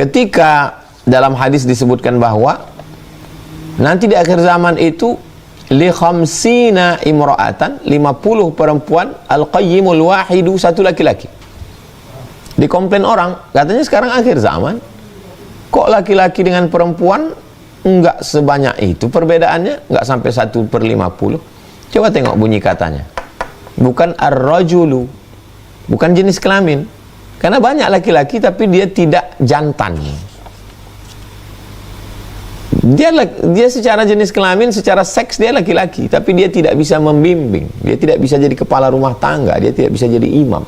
Ketika dalam hadis disebutkan bahwa nanti di akhir zaman itu li khamsina imra'atan, 50 perempuan, al-qayyimul wahidu, satu laki-laki. Dikomplain orang, katanya sekarang akhir zaman, kok laki-laki dengan perempuan enggak sebanyak itu perbedaannya, enggak sampai 1/50. Coba tengok bunyi katanya, bukan ar-rajulu, bukan jenis kelamin, karena banyak laki-laki tapi dia tidak jantan. Dia secara jenis kelamin, secara seks dia laki-laki, tapi dia tidak bisa membimbing, dia tidak bisa jadi kepala rumah tangga, dia tidak bisa jadi imam.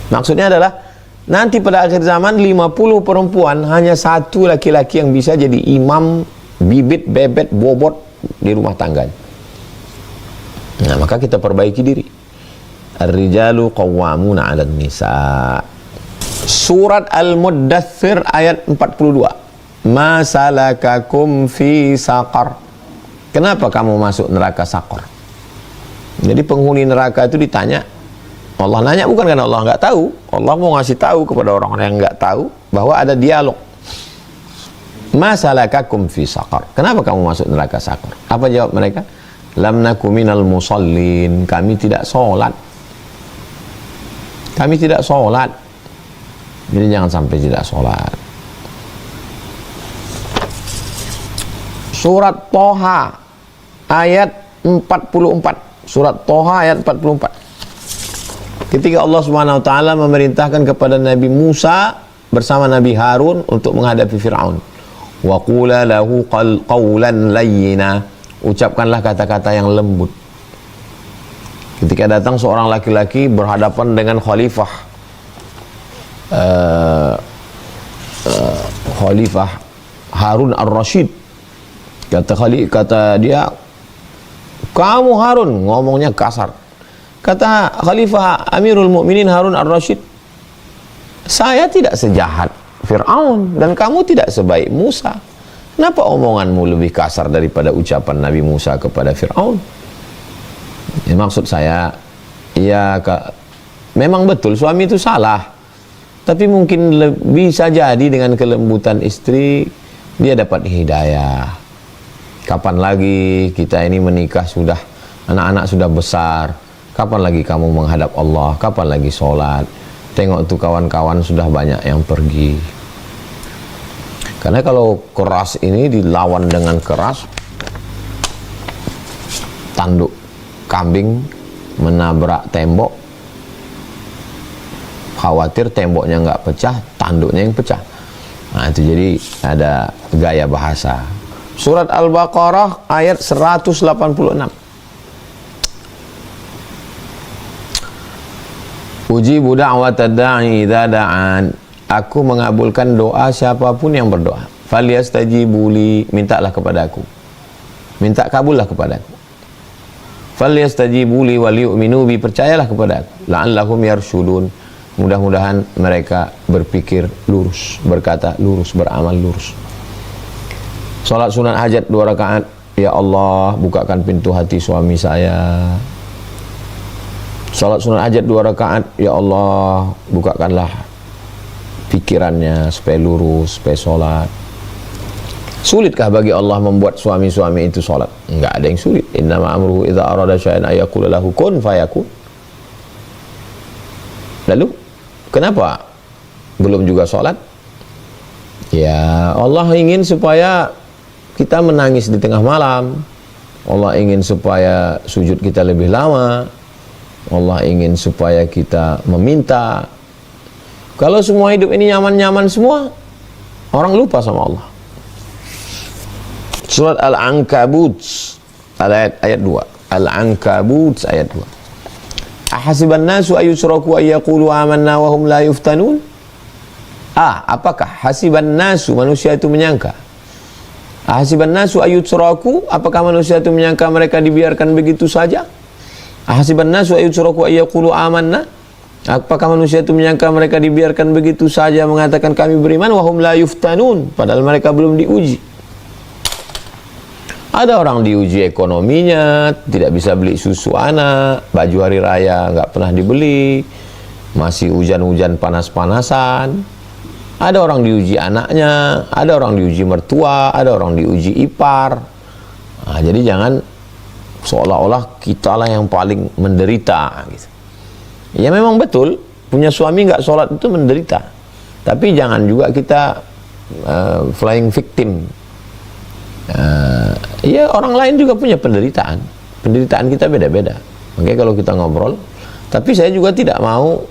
Maksudnya adalah nanti pada akhir zaman 50 perempuan, hanya satu laki-laki yang bisa jadi imam, bibit, bebet, bobot di rumah tangga. Nah, maka kita perbaiki diri. Ar-rijalu qawwamuna 'alan nisa. Surat Al-Muddathir ayat 42. Ma salakakum fi saqar. Kenapa kamu masuk neraka Saqar? Jadi penghuni neraka itu ditanya, Allah nanya bukan karena Allah nggak tahu, Allah mau ngasih tahu kepada orang-orang yang nggak tahu bahwa ada dialog. Ma salakakum fi saqar. Kenapa kamu masuk neraka Saqar? Apa jawab mereka? Lam naku minal musallin. Kami tidak sholat. Kami tidak sholat. Jadi jangan sampai tidak sholat. Surat Toha ayat 44. Surat Toha ayat 44. Ketika Allah Subhanahu wa taala memerintahkan kepada Nabi Musa bersama Nabi Harun untuk menghadapi Firaun. Wa qula lahu qawlan layyina. Ucapkanlah kata-kata yang lembut. Ketika datang seorang laki-laki berhadapan dengan khalifah Khalifah Harun ar-Rasyid, kata dia, kamu Harun, ngomongnya kasar. Kata Khalifah Amirul Mukminin Harun ar-Rasyid, saya tidak sejahat Fir'aun dan kamu tidak sebaik Musa. Kenapa omonganmu lebih kasar daripada ucapan Nabi Musa kepada Fir'aun? Ya, maksud saya, ya memang betul suami itu salah, tapi mungkin bisa jadi dengan kelembutan istri dia dapat hidayah. Kapan lagi kita ini menikah, sudah anak-anak sudah besar, kapan lagi kamu menghadap Allah, kapan lagi sholat? Tengok tuh kawan-kawan sudah banyak yang pergi. Karena kalau keras ini dilawan dengan keras, tanduk kambing menabrak tembok, khawatir temboknya nggak pecah, tanduknya yang pecah. Nah itu jadi ada gaya bahasa. Surat Al-Baqarah ayat 186. Ujibu da'watad da'i idza da'an. Aku mengabulkan doa siapapun yang berdoa. Falyastajibu li, mintalah kepadaku. Minta kabullah kepadaku. Falyastajibu li wal yu'minu bi, percayalah kepadaku. La'allahum yarshudun. Mudah-mudahan mereka berpikir lurus, berkata lurus, beramal lurus. Salat sunat hajat 2 rakaat. Ya Allah, bukakan pintu hati suami saya. Salat sunat hajat 2 rakaat. Ya Allah, bukakanlah pikirannya supaya lurus, supaya sholat. Sulitkah bagi Allah membuat suami-suami itu sholat? Enggak ada yang sulit. Innama amruhu idza arada syai'an ayaqula lahu kun fayakun. Lalu kenapa belum juga sholat? Ya Allah ingin supaya kita menangis di tengah malam. Allah ingin supaya sujud kita lebih lama. Allah ingin supaya kita meminta. Kalau semua hidup ini nyaman-nyaman semua, orang lupa sama Allah. Surat Al-Ankabut ayat 2. Al-Ankabut ayat 2. Ahasiban nasu ayyusraku ayyaqulu amanna wa hum la yuftanun? Apakah hasiban nasu, manusia itu menyangka? Ahasiban nasu ayyusraku, apakah manusia itu menyangka mereka dibiarkan begitu saja? Ahasiban nasu ayyusraku ayyaqulu amanna? Apakah manusia itu menyangka mereka dibiarkan begitu saja mengatakan kami beriman, wahum la yuftanun, padahal mereka belum diuji. Ada orang diuji ekonominya, tidak bisa beli susu anak, baju hari raya nggak pernah dibeli, masih hujan-hujan panas-panasan. Ada orang diuji anaknya, ada orang diuji mertua, ada orang diuji ipar. Nah, jadi jangan seolah-olah kita lah yang paling menderita gitu. Ya memang betul, punya suami nggak sholat itu menderita. Tapi jangan juga kita flying victim. Ya orang lain juga punya penderitaan. Penderitaan kita beda-beda. Makanya kalau kita ngobrol, tapi saya juga tidak mau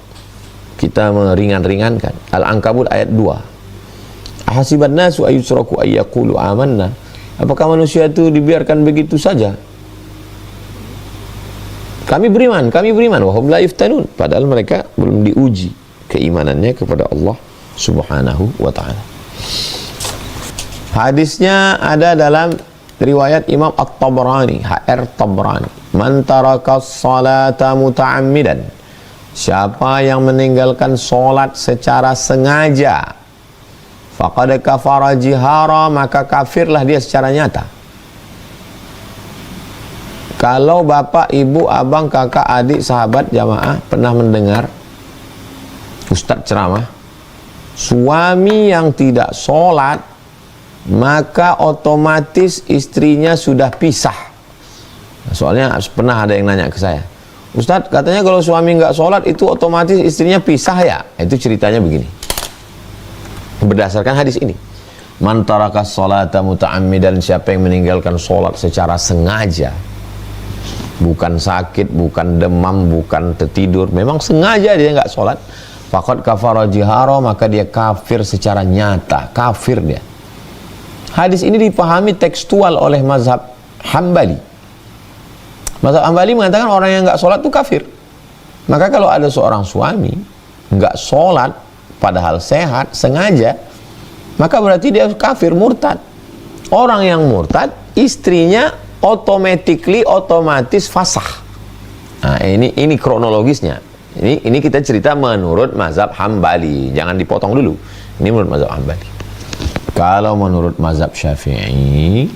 kita meringan-ringankan. Al-Ankabut ayat 2. Ahasiban nasu ayyusraku ayyaqulu amanna. Apakah manusia itu dibiarkan begitu saja? Kami beriman, wahum la yuftanun. Padahal mereka belum diuji keimanannya kepada Allah Subhanahu wa ta'ala. Hadisnya ada dalam riwayat Imam At-Tabrani, HR Tabrani. Man taraka salata muta'ammidan. Siapa yang meninggalkan solat secara sengaja, faqad kafara jihara, maka kafirlah dia secara nyata. Kalau bapak, ibu, abang, kakak, adik, sahabat, jamaah pernah mendengar ustadz ceramah, suami yang tidak sholat maka otomatis istrinya sudah pisah. Soalnya pernah ada yang nanya ke saya, Ustadz katanya kalau suami nggak sholat itu otomatis istrinya pisah ya? Itu ceritanya begini, berdasarkan hadis ini, man taraka sholata muta'ammidan, siapa yang meninggalkan sholat secara sengaja, bukan sakit, bukan demam, bukan tertidur, memang sengaja dia nggak sholat, faqad kafara jihara, maka dia kafir secara nyata, kafir dia. Hadis ini dipahami tekstual oleh mazhab Hambali. Mazhab Hambali mengatakan orang yang nggak sholat itu kafir. Maka kalau ada seorang suami nggak sholat padahal sehat, sengaja, maka berarti dia kafir, murtad. Orang yang murtad, istrinya otomatis fasah. Nah, ini kronologisnya. Ini kita cerita menurut mazhab Hambali. Jangan dipotong dulu. Ini menurut mazhab Hambali. Kalau menurut mazhab Syafi'i,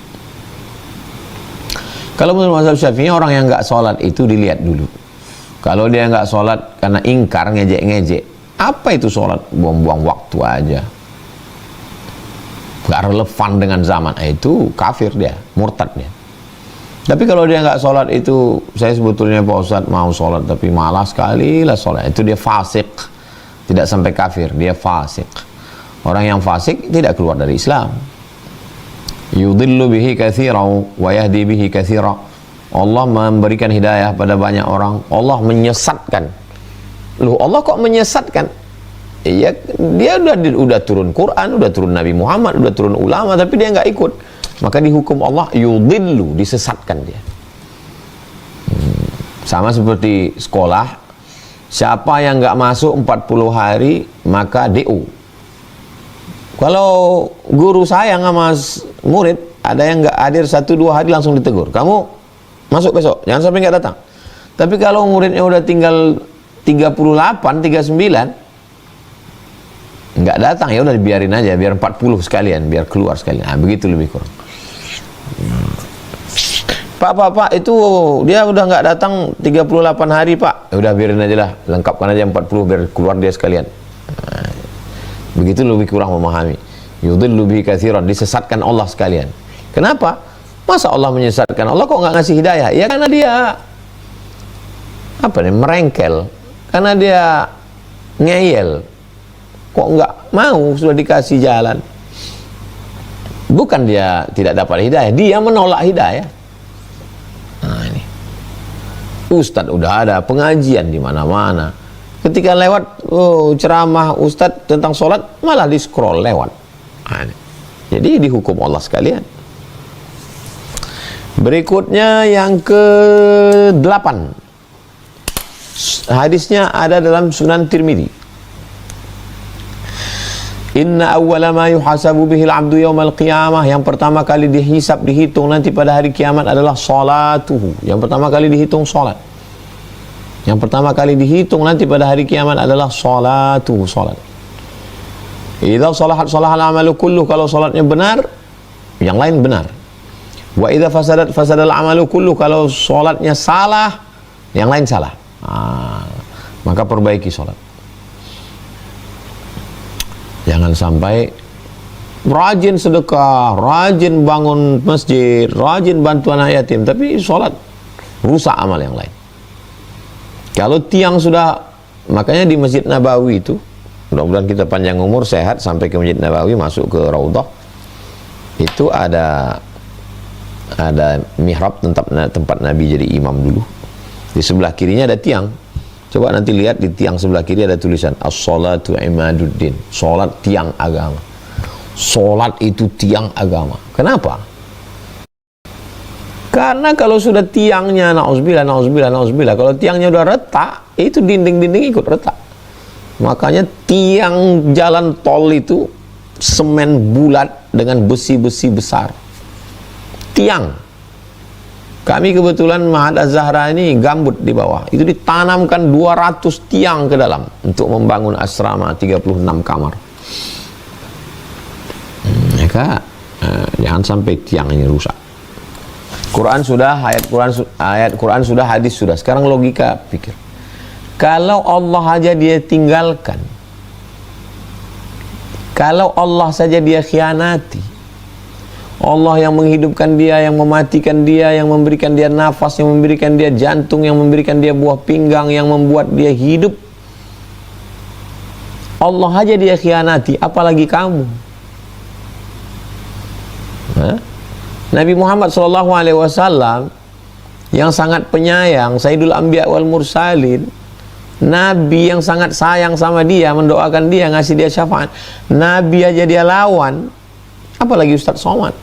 orang yang nggak sholat itu dilihat dulu. Kalau dia nggak sholat karena ingkar, ngejek-ngejek, apa itu sholat? Buang-buang waktu aja, nggak relevan dengan zaman, itu kafir dia, murtad dia. Tapi kalau dia nggak sholat itu, saya sebetulnya Pak Ustadz mau sholat tapi malas sekali lah sholat, itu dia fasik, tidak sampai kafir, dia fasik. Orang yang fasik tidak keluar dari Islam. Yudhillu bihi katsiran wa yahdi bihi katsiran. Allah memberikan hidayah pada banyak orang, Allah menyesatkan. Loh, Allah kok menyesatkan? Iya, dia udah turun Quran, udah turun Nabi Muhammad, udah turun ulama, tapi dia nggak ikut. Maka dihukum Allah yudhillu, disesatkan dia. Sama seperti sekolah, siapa yang nggak masuk 40 hari maka DO. Kalau guru sayang sama murid, ada yang nggak hadir 1-2 hari langsung ditegur, kamu masuk besok, jangan sampai nggak datang. Tapi kalau muridnya udah tinggal 38, 39 nggak datang, ya udah dibiarin aja, biar 40 sekalian, biar keluar sekalian. Nah, begitu lebih kurang. Pak, itu dia udah nggak datang 38 hari Pak, ya udah biarin aja lah, lengkapkan aja 40 biar keluar dia sekalian. Nah, begitu lebih kurang memahami. Yudhillu bihi katsiran, disesatkan Allah sekalian. Kenapa? Masa Allah menyesatkan? Allah kok nggak ngasih hidayah? Ya karena dia merengkel, karena dia ngeyel, kok nggak mau, sudah dikasih jalan. Bukan dia tidak dapat hidayah, dia menolak hidayah. Nah ini, Ustadz udah ada pengajian di mana-mana, ketika lewat ceramah Ustadz tentang sholat malah di scroll lewat. Nah, jadi dihukum Allah sekalian. Berikutnya yang ke-8, hadisnya ada dalam Sunan Tirmidzi. Inna awwala ma yuhasabu bihil abdu yawmal qiyamah, yang pertama kali dihisab, dihitung nanti pada hari kiamat adalah salatuhu. Yang pertama kali dihitung salat. Yang pertama kali dihitung nanti pada hari kiamat adalah salatuhu, salat. Idza salahat salahal amalu kulluh, kalau salatnya benar, yang lain benar. Wa idza fasadat fasadal amalu kulluh, kalau salatnya salah, yang lain salah. Maka perbaiki salat. Yang Jangan sampai rajin sedekah, rajin bangun masjid, rajin bantuan anak yatim, tapi sholat rusak amal yang lain. Kalau tiang sudah, makanya di Masjid Nabawi itu, mudah-mudahan kita panjang umur, sehat sampai ke Masjid Nabawi, masuk ke Raudhah, itu ada mihrab, tempat Nabi jadi imam dulu. Di sebelah kirinya ada tiang. Coba nanti lihat di tiang sebelah kiri ada tulisan as-salatu imaduddin, sholat tiang agama. Sholat itu tiang agama. Kenapa? Karena kalau sudah tiangnya, na'udzubillah, kalau tiangnya udah retak, itu dinding-dinding ikut retak. Makanya tiang jalan tol itu semen bulat dengan besi-besi besar. Tiang. Kami kebetulan Ma'had Az-Zahra ini gambut di bawah. Itu ditanamkan 200 tiang ke dalam untuk membangun asrama 36 kamar. Maka jangan sampai tiang ini rusak. Quran sudah, ayat Quran sudah, hadis sudah. Sekarang logika pikir. Kalau Allah aja dia tinggalkan, kalau Allah saja dia khianati, Allah yang menghidupkan dia, yang mematikan dia, yang memberikan dia nafas, yang memberikan dia jantung, yang memberikan dia buah pinggang, yang membuat dia hidup, Allah aja dia khianati, apalagi kamu. Nabi Muhammad SAW yang sangat penyayang, Sayyidul Anbiya wal Mursalin, Nabi yang sangat sayang sama dia, mendoakan dia, ngasih dia syafaat, Nabi aja dia lawan, apalagi Ustadz Somad.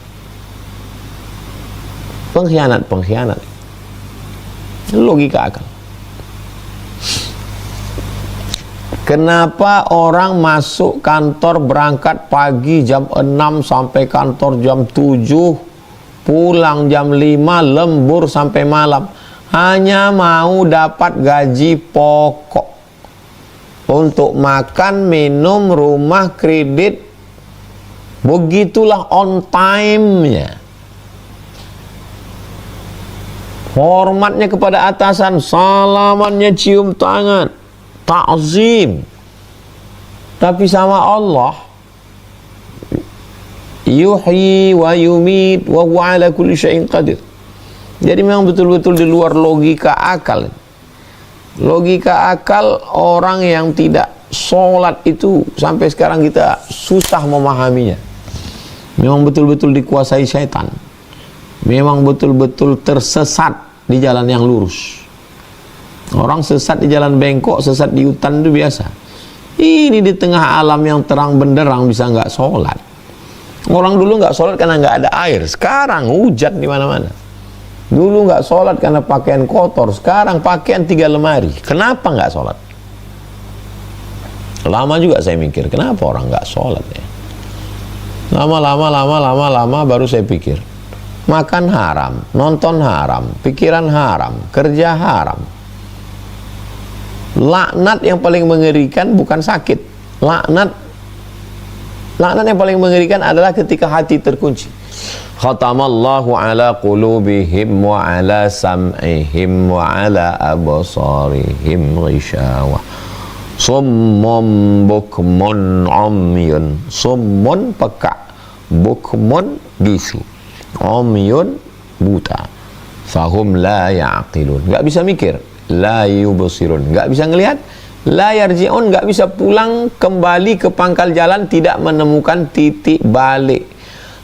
Pengkhianat. Logika akal. Kenapa orang masuk kantor, berangkat pagi jam 6 sampai kantor jam 7, pulang jam 5, lembur sampai malam, hanya mau dapat gaji pokok untuk makan, minum, rumah, kredit. Begitulah on time-nya. Hormatnya kepada atasan, salamannya cium tangan, ta'zim. Tapi sama Allah, yuhyi wa yumit wa huwa ala kulli syai'in qadir. Jadi memang betul-betul di luar logika akal. Logika akal orang yang tidak sholat itu sampai sekarang kita susah memahaminya. Memang betul-betul dikuasai syaitan. Memang betul-betul tersesat di jalan yang lurus. Orang sesat di jalan bengkok, sesat di hutan itu biasa. Ini di tengah alam yang terang benderang bisa nggak sholat. Orang dulu nggak sholat karena nggak ada air. Sekarang hujan di mana-mana. Dulu nggak sholat karena pakaian kotor. Sekarang pakaian 3 lemari. Kenapa nggak sholat? Lama juga saya mikir, kenapa orang nggak sholat ya? Lama baru saya pikir. Makan haram, nonton haram, pikiran haram, kerja haram. Laknat yang paling mengerikan bukan sakit. Laknat yang paling mengerikan adalah ketika hati terkunci. Khatamallahu ala qulubihim wa ala sam'ihim wa ala absarihim ghishawa. Summun bukmun umyun. Summun peka, bukmun bisu, umyun buta, fahum la ya'qilun, nggak bisa mikir, la yubsirun, nggak bisa ngelihat, la yarji'un, nggak bisa pulang kembali ke pangkal jalan, tidak menemukan titik balik,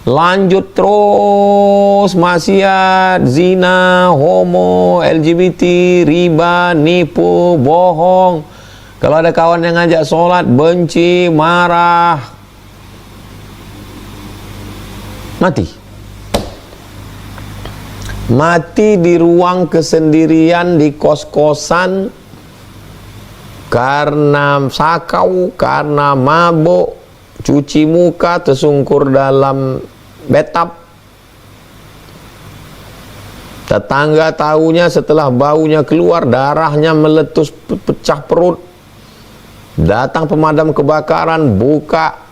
lanjut terus maksiat, zina, homo, LGBT, riba, nipu, bohong. Kalau ada kawan yang ngajak sholat, benci, marah, mati di ruang kesendirian, di kos-kosan, karena sakau, karena mabuk, cuci muka, tersungkur dalam bathtub. Tetangga tahunya setelah baunya keluar, darahnya meletus, pecah perut. Datang pemadam kebakaran, buka.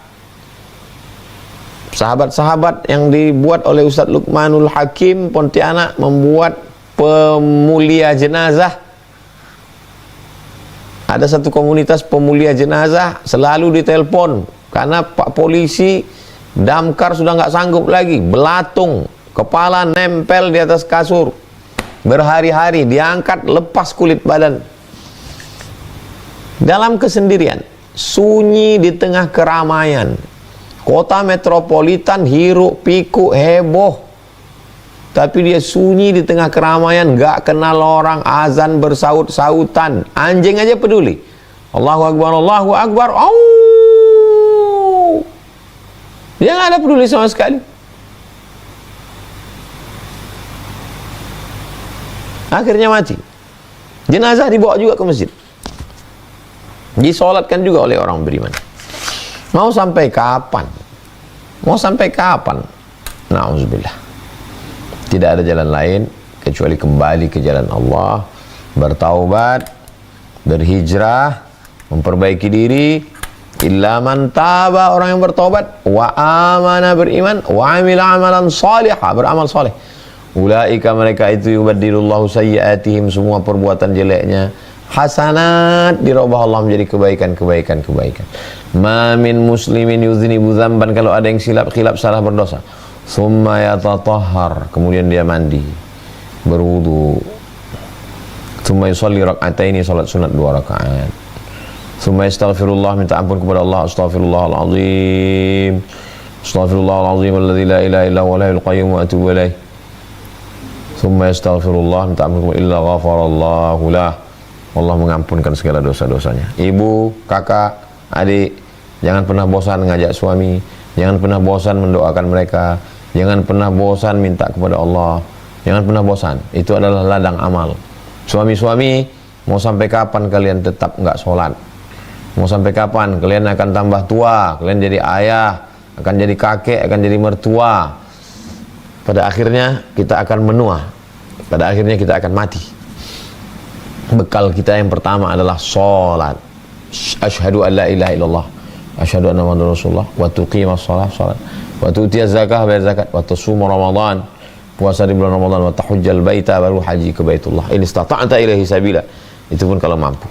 Sahabat-sahabat yang dibuat oleh Ustadz Luqmanul Hakim Pontianak membuat pemulia jenazah. Ada satu komunitas pemulia jenazah, selalu ditelepon karena Pak Polisi damkar sudah nggak sanggup lagi, belatung, kepala nempel di atas kasur berhari-hari, diangkat lepas kulit badan dalam kesendirian, sunyi di tengah keramaian kota metropolitan, hiruk pikuk heboh, tapi dia sunyi di tengah keramaian, gak kenal orang, azan bersaut-sautan, anjing aja peduli, Allahu Akbar, Allahu Akbar, dia gak ada peduli sama sekali. Akhirnya mati, jenazah dibawa juga ke masjid, disolatkan juga oleh orang beriman. Mau sampai kapan? Mau sampai kapan? Na'udzubillah. Tidak ada jalan lain kecuali kembali ke jalan Allah, bertaubat, berhijrah, memperbaiki diri. Illa man taba, orang yang bertaubat, wa amana, beriman, wa amila amalan salihah, beramal saleh. Ulaika, mereka itu, yubaddilullahu sayyiatihim, semua perbuatan jeleknya hasanat, dirubah Allah menjadi kebaikan. Ma min muslimin yuznibu dzamban, kalau ada yang khilaf salah berdosa, summa yatatahhar, kemudian dia mandi, berwudu, summa yusalli rak'ataini, salat sunat 2 rakaat, summa yastaghfirullah, minta ampun kepada Allah, astaghfirullahalazim alladzi la ilaha illa huwal hayyul qayyum wa atubu ilaih, summa yastaghfirullah, minta ampun kepada illa ghafarallahu lah, Allah mengampunkan segala dosa-dosanya. Ibu, kakak, adik, jangan pernah bosan ngajak suami, jangan pernah bosan mendoakan mereka, jangan pernah bosan minta kepada Allah, jangan pernah bosan. Itu adalah ladang amal. Suami-suami, mau sampai kapan kalian tetap nggak sholat? Mau sampai kapan kalian akan tambah tua? Kalian jadi ayah, akan jadi kakek, akan jadi mertua. Pada akhirnya kita akan menua, pada akhirnya kita akan mati. Bekal kita yang pertama adalah sholat. Asyhadu an la ilaha illallah, asyhadu anna muhammadar rasulullah, wa tuqimas shalah, salat, wa tu'tiyaz zakah, bayar zakat, wa tasum ramadan, puasa di bulan Ramadan, wa tahujjal baita, baru haji ke Baitullah, in istata'ta ilaihi sabila, itu pun kalau mampu.